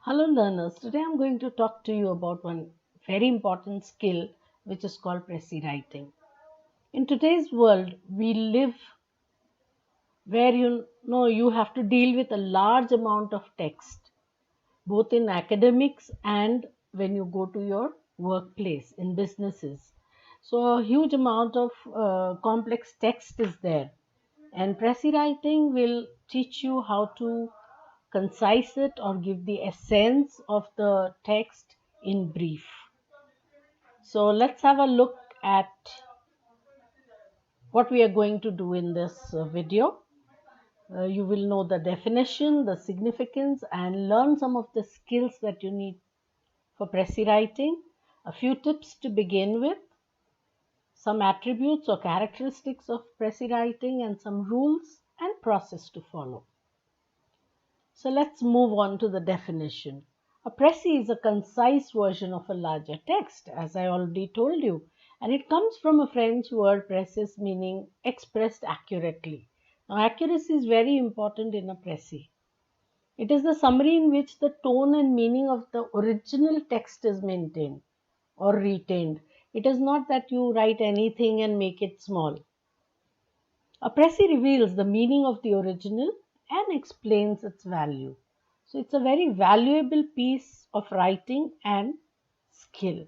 Hello learners, today I'm going to talk to you about one very important skill which is called Prezi writing. In today's world, we live where you have to deal with a large amount of text, both in academics and when you go to your workplace in businesses. So a huge amount of complex text is there, and Prezi writing will teach you how to concise it or give the essence of the text in brief. So let's have a look at what we are going to do in this video. You will know the definition, the significance, and learn some of the skills that you need for Prezi writing, a few tips to begin with, some attributes or characteristics of Prezi writing, and some rules and process to follow. So let's move on to the definition. A précis is a concise version of a larger text, as I already told you, and it comes from a French word précis meaning expressed accurately. Now, accuracy is very important in a précis. It is the summary in which the tone and meaning of the original text is maintained or retained. It is not that you write anything and make it small. A précis reveals the meaning of the original and explains its value. So it's a very valuable piece of writing and skill.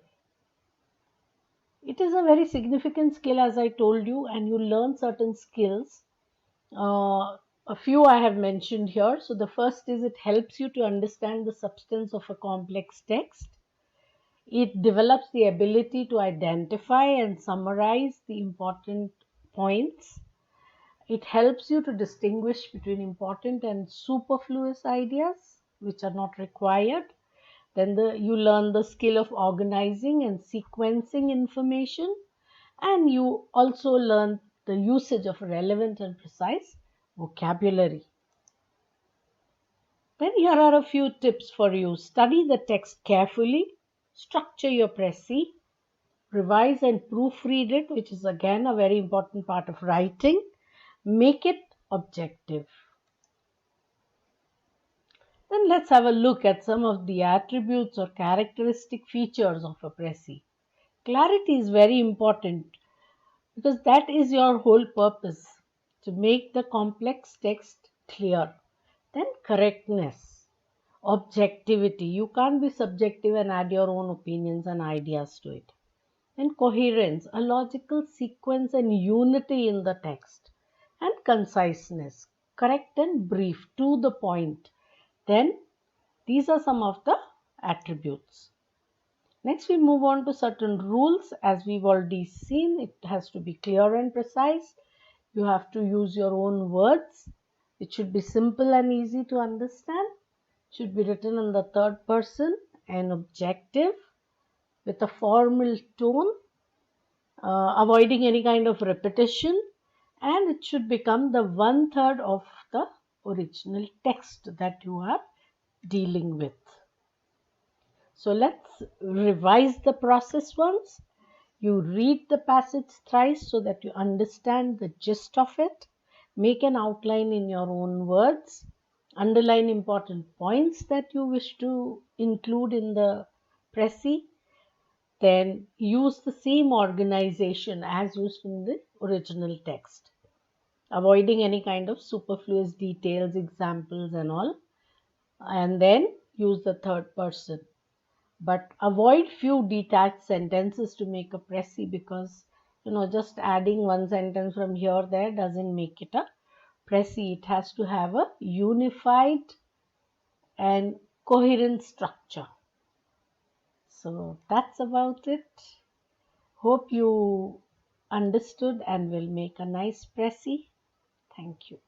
It is a very significant skill, as I told you, and you learn certain skills. A few I have mentioned here. So the first is it helps you to understand the substance of a complex text. It develops the ability to identify and summarize the important points. It helps you to distinguish between important and superfluous ideas which are not required. Then you learn the skill of organizing and sequencing information, and you also learn the usage of relevant and precise vocabulary. Then here are a few tips for you. Study the text carefully, structure your précis, revise and proofread it, which is again a very important part of writing. Make it objective. Then let's have a look at some of the attributes or characteristic features of a précis. Clarity is very important because that is your whole purpose, to make the complex text clear. Then correctness, objectivity. You can't be subjective and add your own opinions and ideas to it. And coherence, a logical sequence and unity in the text. And conciseness, correct and brief, to the point. Then these are some of the attributes. Next, we move on to certain rules. As we've already seen, it has to be clear and precise. You have to use your own words. It should be simple and easy to understand. It should be written in the third person and objective with a formal tone, avoiding any kind of repetition, and it should become the 1/3 of the original text that you are dealing with. So let's revise the process once. You read the passage thrice so that you understand the gist of it. Make an outline in your own words. Underline important points that you wish to include in the précis. Then use the same organization as used in the original text, avoiding any kind of superfluous details, examples, and all. And then use the third person. But avoid few detached sentences to make a précis, because just adding one sentence from here or there doesn't make it a précis. It has to have a unified and coherent structure. So that's about it. Hope you understood and will make a nice précis. Thank you.